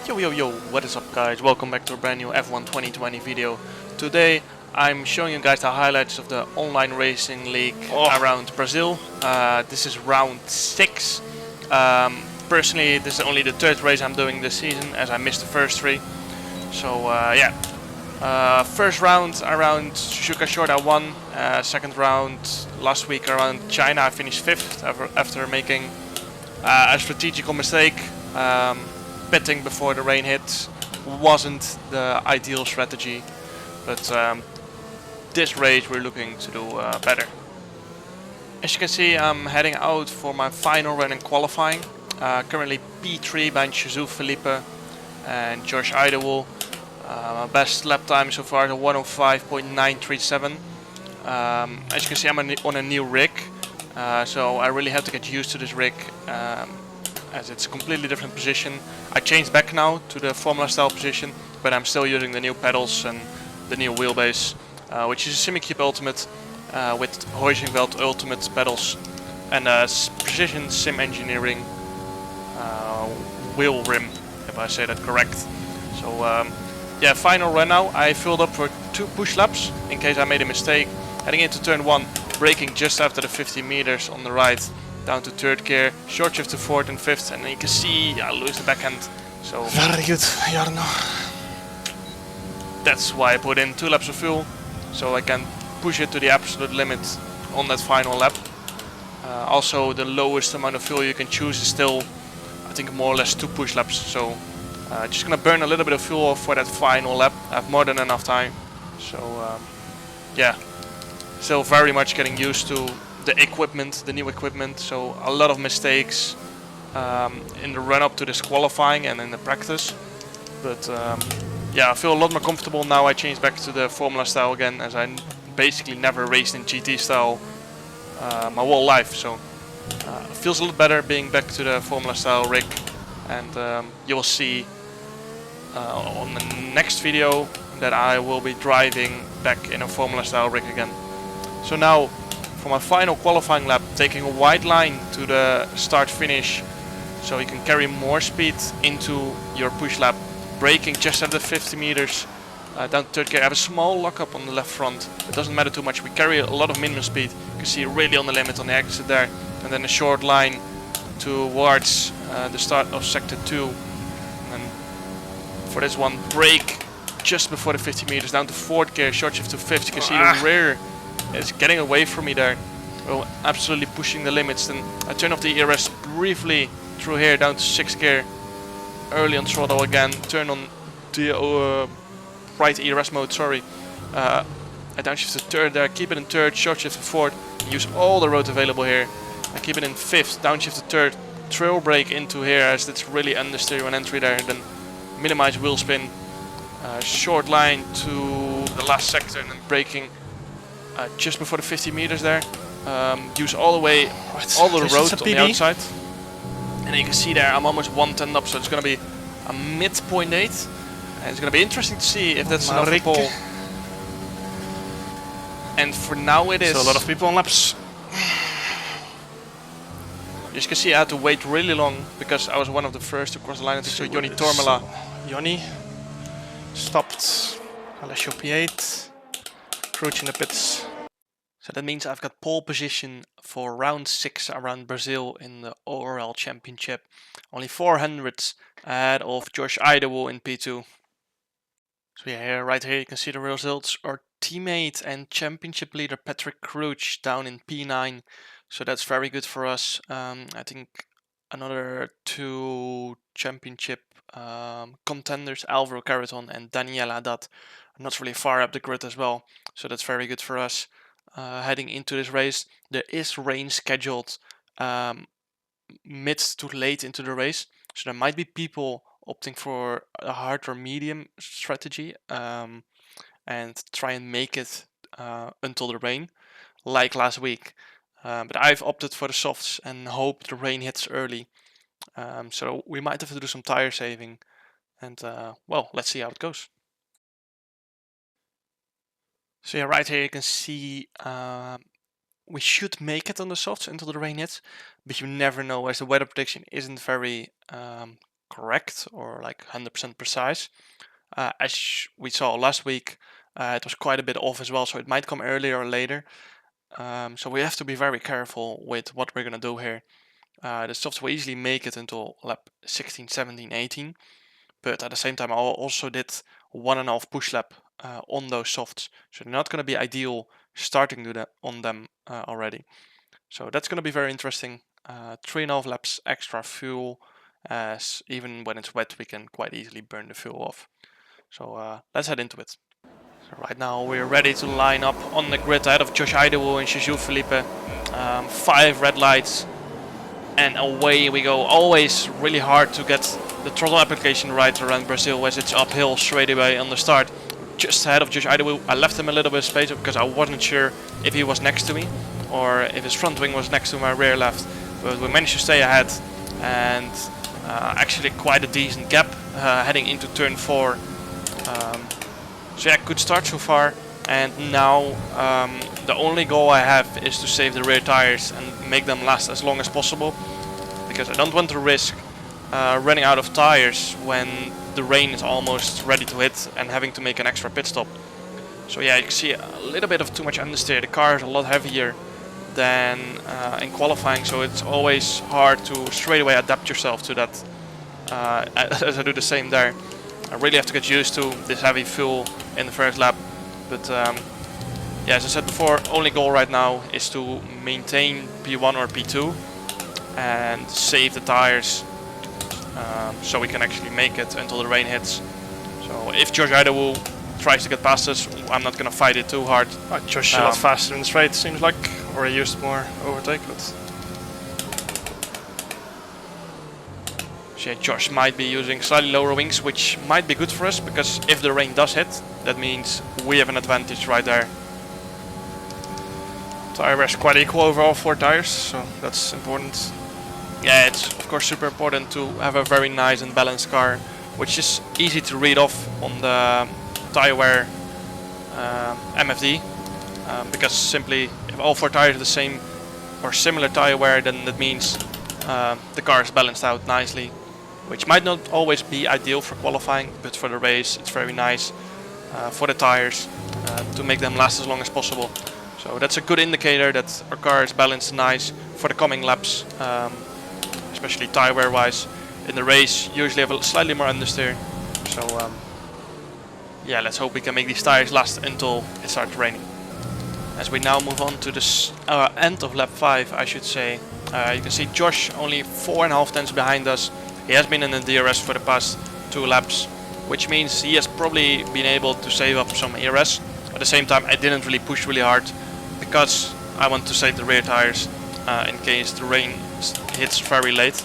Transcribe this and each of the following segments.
Yo, what is up guys? Welcome back to a brand new F1 2020 video. Today I'm showing you guys the highlights of the online racing league around Brazil. This is round 6. Personally, this is only the third race I'm doing this season as I missed the first 3. So first round around Suzuka Short I won. Second round last week around China I finished 5th after making a strategical mistake. Pitting before the rain hit wasn't the ideal strategy, but this race we're looking to do better. As you can see, I'm heading out for my final run in qualifying. Currently P3 behind Jesus Felipe and Josh Idlewill. My best lap time so far is a 105.937. As you can see, I'm on a new rig, so I really have to get used to this rig. As it's a completely different position. I changed back now to the Formula style position, but I'm still using the new pedals and the new WheelBase, which is a Simucube Ultimate with Heusinkveld Ultimate pedals and precision sim engineering WheelRim, if I say that correct. So yeah, final run now. I filled up for 2 push laps in case I made a mistake. Heading into turn 1, braking just after the 50 meters on the right. Down to 3rd gear, short shift to 4th and 5th, and you can see I lose the backhand. So very good, Jarno. That's why I put in 2 laps of fuel, so I can push it to the absolute limit on that final lap. Also, the lowest amount of fuel you can choose is still, I think, more or less 2 push laps. So just gonna burn a little bit of fuel for that final lap. I have more than enough time. So yeah, still very much getting used to the equipment, the new equipment, so a lot of mistakes in the run up to this qualifying and in the practice, but yeah, I feel a lot more comfortable now. I changed back to the Formula style again, as I basically never raced in GT style my whole life, so it feels a lot better being back to the Formula style rig, and you will see on the next video that I will be driving back in a Formula style rig again. So now for my final qualifying lap, taking a wide line to the start finish so you can carry more speed into your push lap, braking just at the 50 meters down to 3rd gear. I have a small lockup on the left front, it doesn't matter too much. We carry a lot of minimum speed, you can see really on the limit on the exit there, and then a short line towards the start of sector 2, and for this one, brake just before the 50 meters down to 4th gear, short shift to 5th. You can see the rear is getting away from me there. Well, absolutely pushing the limits. Then I turn off the ERS briefly through here down to 6th gear. Early on throttle again. Turn on the right ERS mode, sorry. I downshift to 3rd there. Keep it in 3rd, short shift to 4th. Use all the road available here. I keep it in 5th, downshift to 3rd. Trail brake into here as it's really understeer on entry there. Then minimize wheel spin. Short line to the last sector and then braking. Just before the 50 meters there, use all the way, all the road on the outside, and you can see there I'm almost 110 up, so it's going to be a mid 0.8, and it's going to be interesting to see if that's enough for pole. And for now it is. So a lot of people on laps. As you can see, I had to wait really long because I was one of the first to cross the line. So Joni Tormela. Joni stopped. Alessio P8. Crouch in the pits. So that means I've got pole position for round 6 around Brazil in the ORL Championship. Only 400 ahead of Josh Idlewill in P2. So yeah, right here you can see the results. Our teammate and championship leader Patrick Crouch down in P9. So that's very good for us. I think another 2 championship contenders, Alvaro Carreton and Daniel Haddad, are not really far up the grid as well. So that's very good for us. Heading into this race, there is rain scheduled mid to late into the race. So there might be people opting for a hard or medium strategy and try and make it until the rain, like last week. But I've opted for the softs and hope the rain hits early. So we might have to do some tire saving, and well, let's see how it goes. So yeah, right here you can see we should make it on the softs until the rain hits, but you never know as the weather prediction isn't very correct or like 100% precise. As we saw last week, it was quite a bit off as well, so it might come earlier or later. So we have to be very careful with what we're gonna do here. The softs will easily make it until lap 16, 17, 18, but at the same time I also did 1.5 push lap on those softs, so they're not gonna be ideal starting to on them already. So that's gonna be very interesting. 3.5 laps extra fuel, as even when it's wet we can quite easily burn the fuel off. So let's head into it. So right now we're ready to line up on the grid ahead of Josh Idawu and Heusinkveld. 5 red lights and away we go. Always really hard to get the throttle application right around Brazil as it's uphill straight away on the start. Just ahead of Josh Idawu. I left him a little bit of space because I wasn't sure if he was next to me or if his front wing was next to my rear left. But we managed to stay ahead and actually quite a decent gap heading into turn 4. So yeah, good start so far, and now the only goal I have is to save the rear tires and make them last as long as possible, because I don't want to risk running out of tires when the rain is almost ready to hit and having to make an extra pit stop. So yeah, you can see a little bit of too much understeer. The car is a lot heavier than in qualifying, so it's always hard to straight away adapt yourself to that, as I do the same there. I really have to get used to this heavy fuel in the first lap, but yeah, as I said before, only goal right now is to maintain P1 or P2 and save the tires so we can actually make it until the rain hits. So if Josh Idawu tries to get past us, I'm not going to fight it too hard. Josh a lot faster in the straight, seems like, or he used more overtake, but so yeah, Josh might be using slightly lower wings, which might be good for us, because if the rain does hit, that means we have an advantage right there. tire wear is quite equal over all 4 tires, so that's important. Yeah, it's of course super important to have a very nice and balanced car, which is easy to read off on the tire wear MFD, because simply if all 4 tires are the same or similar tire wear, then that means the car is balanced out nicely, which might not always be ideal for qualifying, but for the race it's very nice for the tires to make them last as long as possible. So that's a good indicator that our car is balanced and nice for the coming laps, especially tire wear wise. In the race usually have a slightly more understeer, so yeah, let's hope we can make these tires last until it starts raining. As we now move on to the end of lap 5, I should say, you can see Josh only 4.5 tenths behind us. He has been in the DRS for the past 2 laps, which means he has probably been able to save up some ERS. At the same time, I didn't really push really hard because I want to save the rear tires in case the rain hits very late.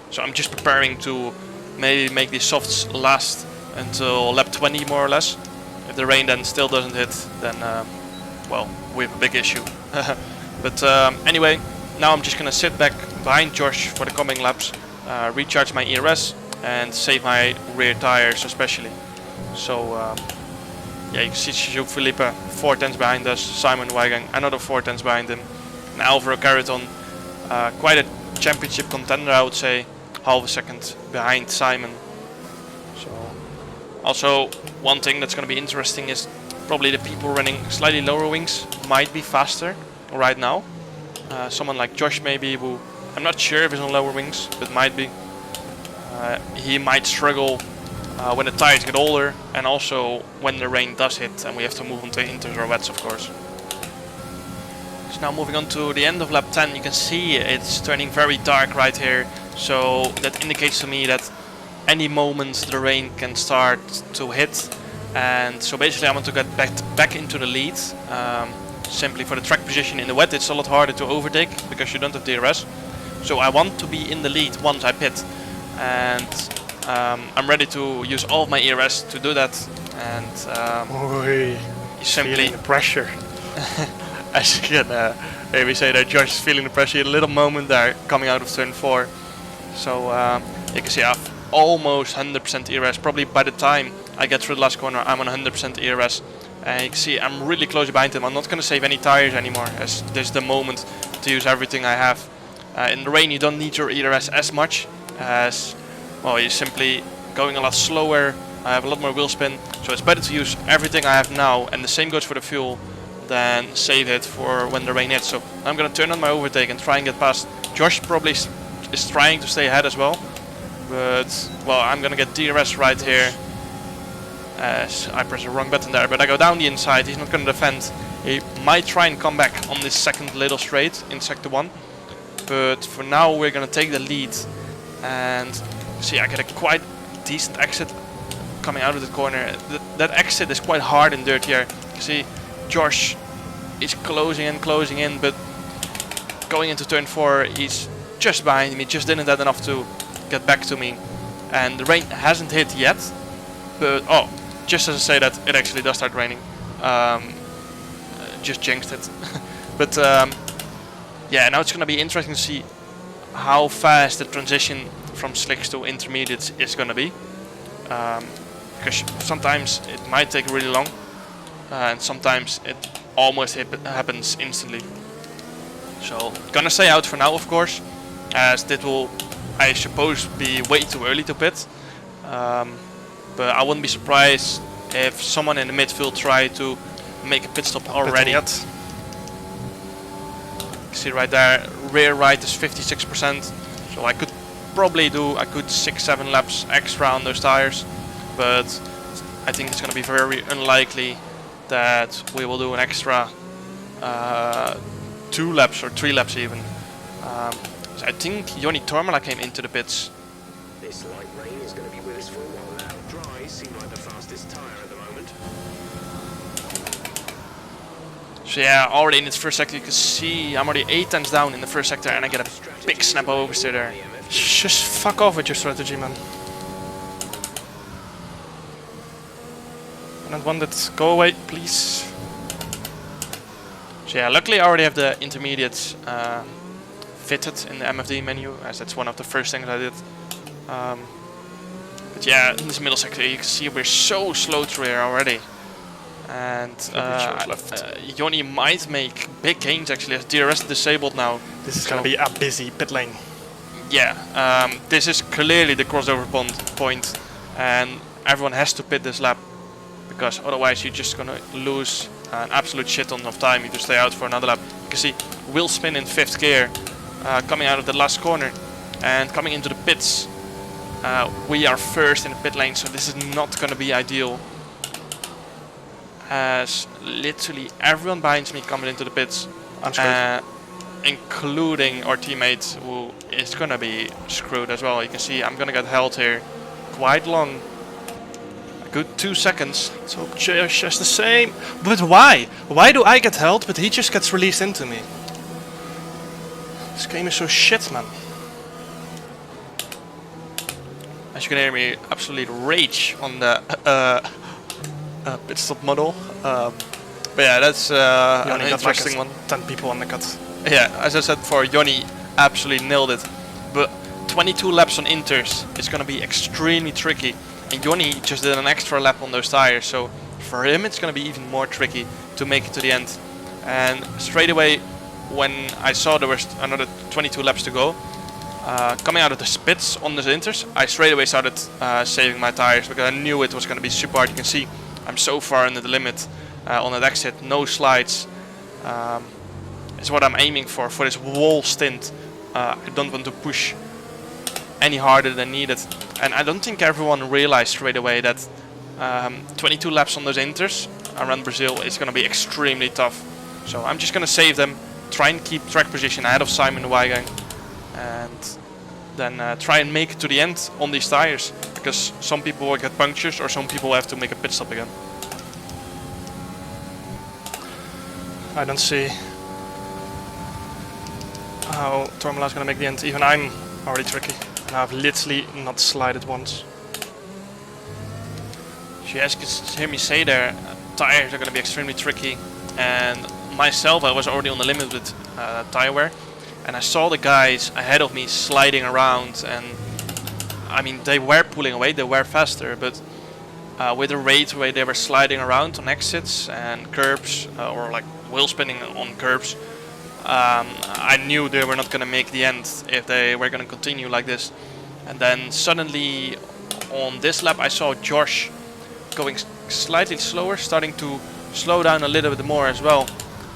So I'm just preparing to maybe make these softs last until lap 20 more or less. If the rain then still doesn't hit, then well, we have a big issue. But anyway, now I'm just gonna sit back behind Josh for the coming laps, recharge my ERS and save my rear tires especially. So yeah, you can see Simucube 4 tenths behind us, Simon Weigang another 4 tenths behind him, and Alvaro Carreton, quite a championship contender I would say, half a second behind Simon. So also one thing that's going to be interesting is probably the people running slightly lower wings might be faster right now. Someone like Josh maybe, who I'm not sure if he's on lower wings, but might be. He might struggle when the tires get older, and also when the rain does hit and we have to move on to inters or wets, of course. So now moving on to the end of lap 10, you can see it's turning very dark right here, so that indicates to me that any moment the rain can start to hit, and so basically I want to get back into the lead. Simply for the track position in the wet it's a lot harder to overtake because you don't have DRS, so I want to be in the lead once I pit, and I'm ready to use all of my ERS to do that, and simply feeling the pressure. As you can maybe say that Josh is feeling the pressure. A little moment there coming out of turn 4, so you can see I have almost 100% ERS. Probably by the time I get through the last corner I'm on 100% ERS, and you can see I'm really close behind him. I'm not going to save any tires anymore, as this is the moment to use everything I have. In the rain you don't need your ERS as much, as well, you're simply going a lot slower. I have a lot more wheel spin, so it's better to use everything I have now, and the same goes for the fuel, than save it for when the rain hits. So I'm gonna turn on my overtake and try and get past. Josh probably is trying to stay ahead as well, but well, I'm gonna get DRS right here as I press the wrong button there, but I go down the inside. He's not gonna defend. He might try and come back on this second little straight in sector 1, but for now we're gonna take the lead. And see, I get a quite decent exit coming out of the corner. That exit is quite hard in dirt here. You see Josh is closing in, but going into turn 4 he's just behind me, just didn't have enough to get back to me. And the rain hasn't hit yet, but oh, just as I say that, it actually does start raining. Just jinxed it. But yeah, now it's gonna be interesting to see how fast the transition from slicks to intermediates is gonna be, because sometimes it might take really long, and sometimes it almost happens instantly. So gonna stay out for now, of course, as this will, I suppose, be way too early to pit. But I wouldn't be surprised if someone in the midfield tried to make a pit stop already. You see right there, rear right is 56%, so I could probably do 6-7 laps extra on those tires, but I think it's going to be very unlikely that we will do an extra 2 laps or 3 laps even. So I think Joni Tormela came into the pits. This light rain is going to be with us for a while now. Dry seem like the fastest tyre at the moment. So yeah, already in its first sector you can see I'm already 8 times down in the first sector, and I get a big snap oversteer there. Just fuck off with your strategy, man. I don't want it. Go away, please. So yeah, luckily I already have the intermediates fitted in the MFD menu, as that's one of the first things I did. But yeah, in this middle sector you can see we're so slow through here already. And Joni might make big gains actually, as DRS disabled now. This is gonna be a busy pit lane. Yeah, this is clearly the crossover point, and everyone has to pit this lap, because otherwise you're just gonna lose an absolute shit ton of time if you stay out for another lap. You can see wheel spin in 5th gear, coming out of the last corner and coming into the pits. We are first in the pit lane, so this is not gonna be ideal, as literally everyone behind me coming into the pits, including our teammate, who is gonna be screwed as well. You can see I'm gonna get held here quite long, a good 2 seconds. So Josh is the same. But why? Why do I get held, but he just gets released into me? This game is so shit, man. As you can hear me absolutely rage on the pit stop model. But yeah, that's an interesting one. 10 people on the cut. Yeah, as I said before, Joni absolutely nailed it. But 22 laps on inters is going to be extremely tricky. And Joni just did an extra lap on those tires, so for him it's going to be even more tricky to make it to the end. And straight away, when I saw there was another 22 laps to go, coming out of the spits on the inters, I straight away started saving my tires, because I knew it was going to be super hard. You can see I'm so far under the limit on that exit, no slides. It's what I'm aiming for this whole stint. I don't want to push any harder than needed, and I don't think everyone realized straight away that 22 laps on those inters around Brazil is going to be extremely tough. So I'm just going to save them, try and keep track position ahead of Simon Weigang, and then try and make it to the end on these tires, because some people will get punctures or some people have to make a pit stop again. I don't see how Tormela's gonna make the end. Even I'm already tricky, and I've literally not slided once. So as you can hear me say there, tires are gonna be extremely tricky, and myself, I was already on the limit with tire wear, and I saw the guys ahead of me sliding around, and I mean, they were pulling away, they were faster, but with the rate where they were sliding around on exits and curbs, or like wheel spinning on curbs, I knew they were not going to make the end if they were going to continue like this. And then suddenly on this lap I saw Josh going slightly slower, starting to slow down a little bit more as well.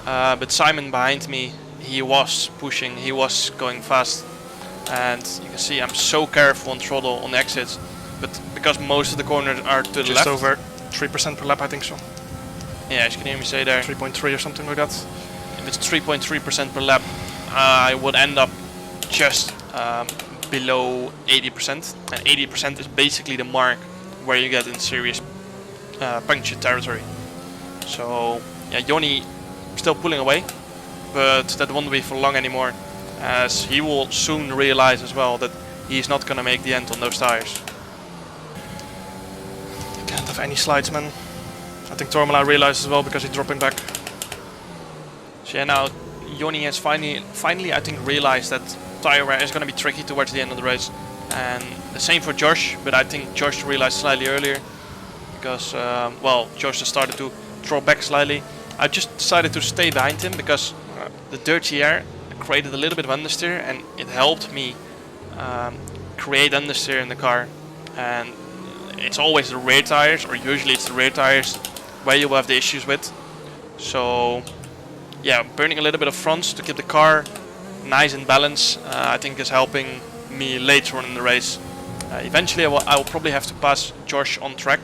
But Simon behind me, he was pushing, he was going fast. And you can see I'm so careful on throttle on exits. But because most of the corners are to the Just left. over 3% per lap, I think so. Yeah, as you can hear me say there. 3.3 or something like that. If it's 3.3% per lap, I would end up just below 80%. And 80% is basically the mark where you get in serious puncture territory. So yeah, Jonny still pulling away, but that won't be for long anymore, as he will soon realize as well that he's not gonna make the end on those tires. Can't have any slides, man. I think Tormala realized as well because he's dropping back. So yeah, now Jonny has finally I think realized that tire wear is gonna be tricky towards the end of the race, and the same for Josh. But I think Josh realized slightly earlier because well, Josh has started to draw back slightly. I just decided to stay behind him because the dirty air created a little bit of understeer, and it helped me create understeer in the car. And it's always the rear tires, or usually it's the rear tires, where you will have the issues with. So yeah, burning a little bit of fronts to keep the car nice and balanced, I think is helping me later on in the race. Eventually I will probably have to pass Josh on track,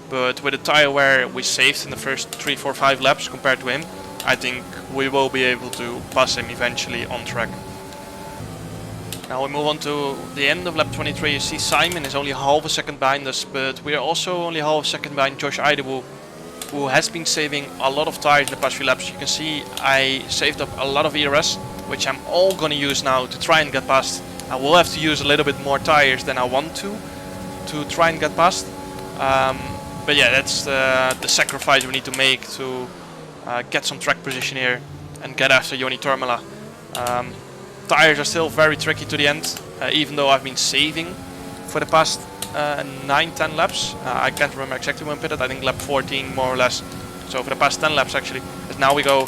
but with the tire wear we saved in the first 3, 4, 5 laps compared to him, I think we will be able to pass him eventually on track. Now we move on to the end of lap 23. You see Simon is only half a second behind us, but we are also only half a second behind Josh Idewu, who has been saving a lot of tires in the past few laps. You can see I saved up a lot of ERS, which I'm all gonna use now to try and get past. I will have to use a little bit more tires than I want to try and get past. But yeah, that's the sacrifice we need to make to get some track position here and get after Jonny Tormala. Tires are still very tricky to the end, even though I've been saving for the past 9-10 laps. I can't remember exactly when pitted, I think lap 14 more or less. So for the past 10 laps actually. But now we go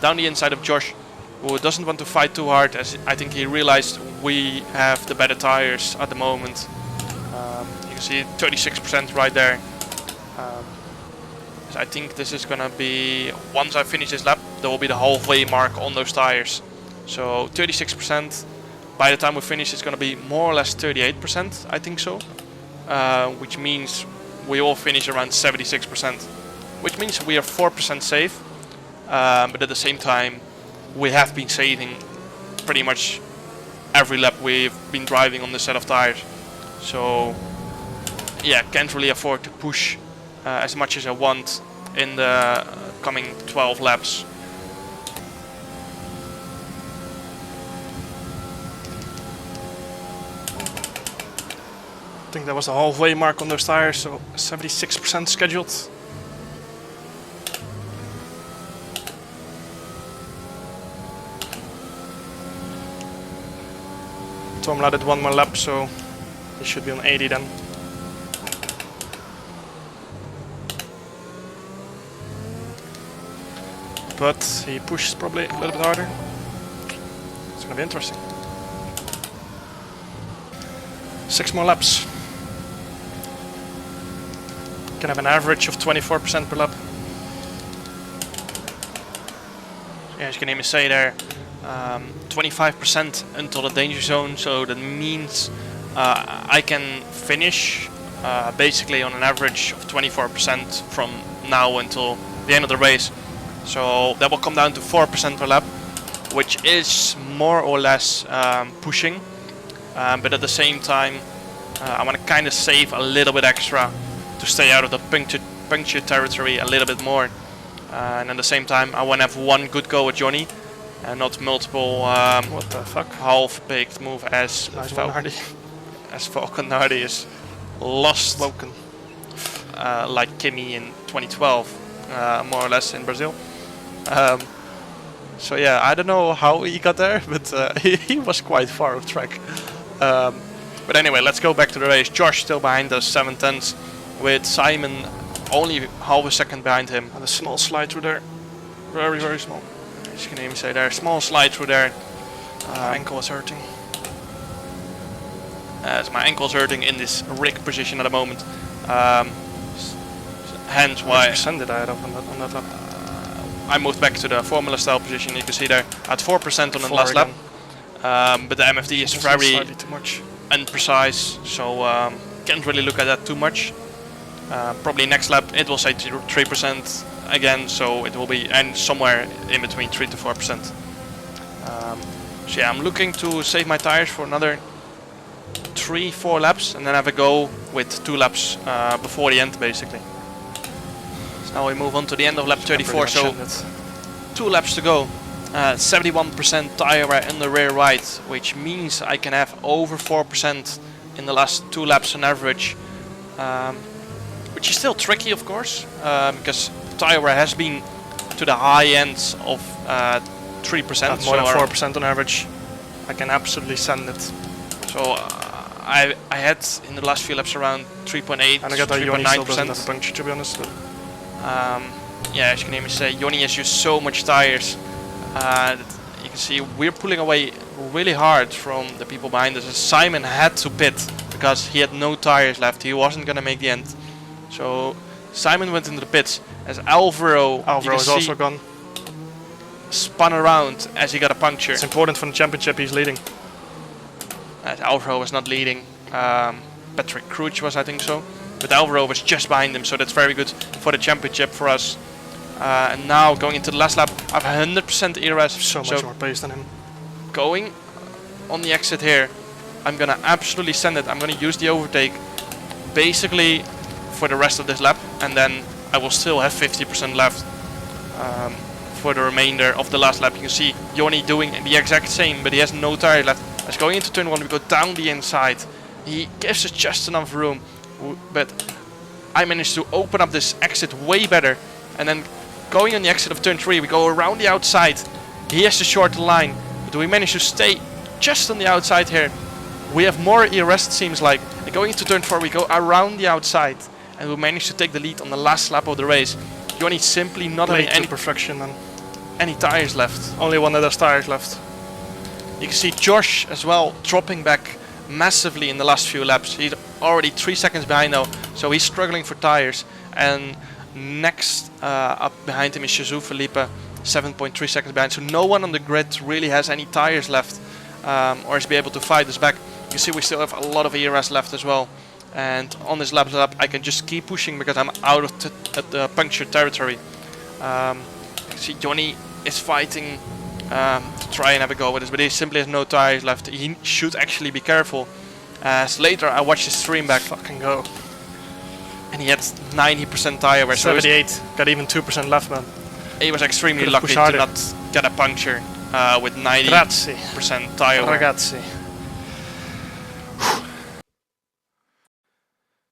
down the inside of Josh, who doesn't want to fight too hard, as I think he realized we have the better tires at the moment. You can see 36% right there. So I think this is gonna be, once I finish this lap, there will be the halfway mark on those tires. So 36%, by the time we finish it's gonna be more or less 38%, I think so. Which means we all finish around 76%, which means we are 4% safe, but at the same time we have been saving pretty much every lap we've been driving on this set of tires. So yeah, can't really afford to push as much as I want in the coming 12 laps. I think that was the halfway mark on those tires, so 76% scheduled. Tormala did one more lap, so he should be on 80 then. But he pushes probably a little bit harder. It's gonna be interesting. 6 more laps. Can have an average of 24% per lap. Yeah, as you can hear me say there, 25% until the danger zone, so that means I can finish basically on an average of 24% from now until the end of the race. So that will come down to 4% per lap, which is more or less pushing, but at the same time I want to kind of save a little bit extra to stay out of the puncture territory a little bit more, and at the same time I want to have one good go at Jonny and not multiple What the fuck? half-baked move as Nice one, Hardy. as Falcon Hardy is lost Woken. like Kimi in 2012, more or less, in Brazil. So yeah, I don't know how he got there, but he was quite far off track. But anyway, let's go back to the race. Josh still behind us, 7/10, with Simon only half a second behind him. And a small slide through there. Very, very small. As you can even say there, small slide through there. Ankle was hurting. as my ankle's hurting in this rig position at the moment. Hence why percent did I add up on that lap? I moved back to the formula style position. You can see there at 4% on the last lap. But the MFD is very slightly too much. unprecise, so can't really look at that too much. Probably next lap it will say 3% again, so it will be and somewhere in between 3 to 4%. So yeah, I'm looking to save my tires for another 3-4 laps and then have a go with 2 laps before the end, basically. So now we move on to the end of lap 34, so 2 laps to go. 71% tire wear in the rear right, which means I can have over 4% in the last 2 laps on average, which is still tricky, of course, because tire wear has been to the high ends of 3%. More than 4% on average. I can absolutely send it. So I had in the last few laps around 3.8, and I got that Joni still doesn't have a 3.9%. puncture, to be honest. Yeah, as you can hear me say, Joni has used so much tires. That you can see we're pulling away really hard from the people behind us. Simon had to pit because he had no tires left. He wasn't gonna make the end. So Simon went into the pits as Alvaro is also gone. Spun around as he got a puncture. It's important for the championship, he's leading. As Alvaro was not leading. Patrick Crouch was, I think so. But Alvaro was just behind him, so that's very good for the championship for us. And now going into the last lap, I have 100% ERS. So much more pace than him. Going on the exit here, I'm gonna absolutely send it. I'm gonna use the overtake basically for the rest of this lap, and then I will still have 50% left for the remainder of the last lap. You can see Joni doing the exact same, but he has no tire left. As going into turn 1, we go down the inside. He gives us just enough room, but I managed to open up this exit way better, and then going on the exit of turn 3, we go around the outside. He has to short the line, but we manage to stay just on the outside here. We have more ERS, it seems like. And going into turn 4, we go around the outside, and we manage to take the lead on the last lap of the race. Joni simply not having any tires left. Only one that has tires left. You can see Josh as well dropping back massively in the last few laps. He's already 3 seconds behind now, so he's struggling for tires. And next up behind him is Jesus Felipe, 7.3 seconds behind. So no one on the grid really has any tires left, or is be able to fight us back. You see we still have a lot of ERS left as well. And on this lap I can just keep pushing because I'm out of the puncture territory. You see Joni is fighting to try and have a go with this, but he simply has no tires left. He should actually be careful. As later I watched his stream back. Fucking go. And he had 90% tire wear. 78, got even 2% left, man. He was extremely lucky to not get a puncture with 90% tire wear. Ragazzi.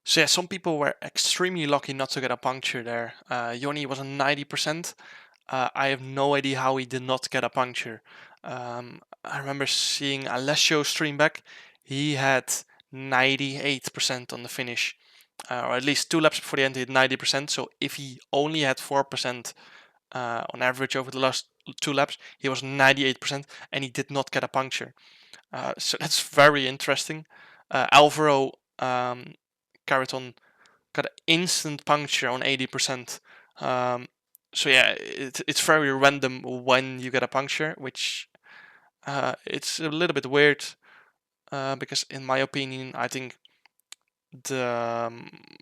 So yeah, some people were extremely lucky not to get a puncture there. Joni was on 90%. I have no idea how he did not get a puncture. I remember seeing Alessio stream back. He had 98% on the finish. Or at least 2 laps before the end he had 90%. So if he only had 4% on average over the last 2 laps, he was 98% and he did not get a puncture. So that's very interesting. Alvaro Caraton got an instant puncture on 80%. So yeah, it's very random when you get a puncture, which it's a little bit weird because in my opinion, I think the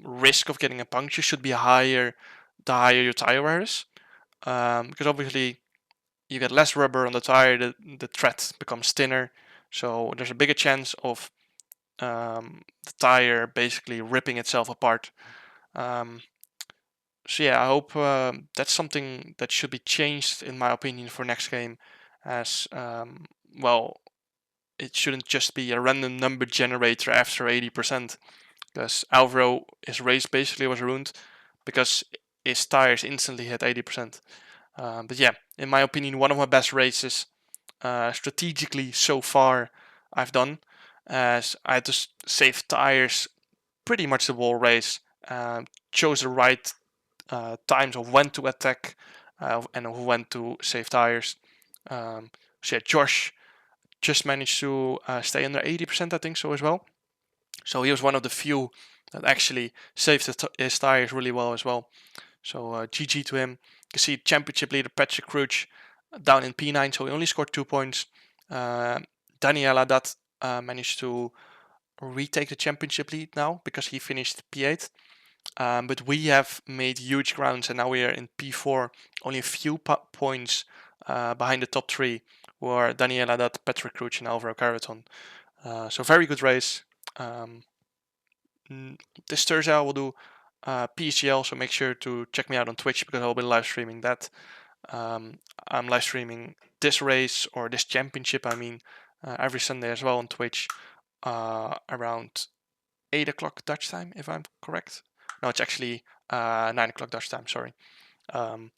risk of getting a puncture should be higher the higher your tire wear is. Because obviously you get less rubber on the tire, the tread becomes thinner, so there's a bigger chance of the tire basically ripping itself apart. So yeah, I hope that's something that should be changed in my opinion for next game, as well, it shouldn't just be a random number generator after 80%, because Alvaro, his race basically was ruined because his tires instantly hit 80%. But yeah, in my opinion, one of my best races strategically so far I've done, as I had to save tires pretty much the whole race, chose the right times of when to attack and when to save tires. So yeah, Josh just managed to stay under 80%, I think so as well. So he was one of the few that actually saved his tires really well as well. So GG to him. You can see championship leader Patrick Crouch down in P9, so he only scored 2 points. Daniela that managed to retake the championship lead now because he finished P8. But we have made huge grounds, and now we are in P4, only a few points behind the top 3, who are Daniela Dat, Patrick Crouch, and Alvaro Caraton. So very good race. This Thursday I will do PSGL, so make sure to check me out on Twitch because I'll be live streaming that. I'm live streaming this race, or this championship, I mean, every Sunday as well on Twitch around 8 o'clock Dutch time, if I'm correct. No, it's actually 9 o'clock Dutch time, sorry. So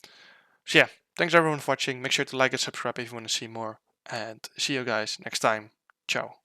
yeah, thanks everyone for watching. Make sure to like and subscribe if you want to see more. And see you guys next time. Ciao.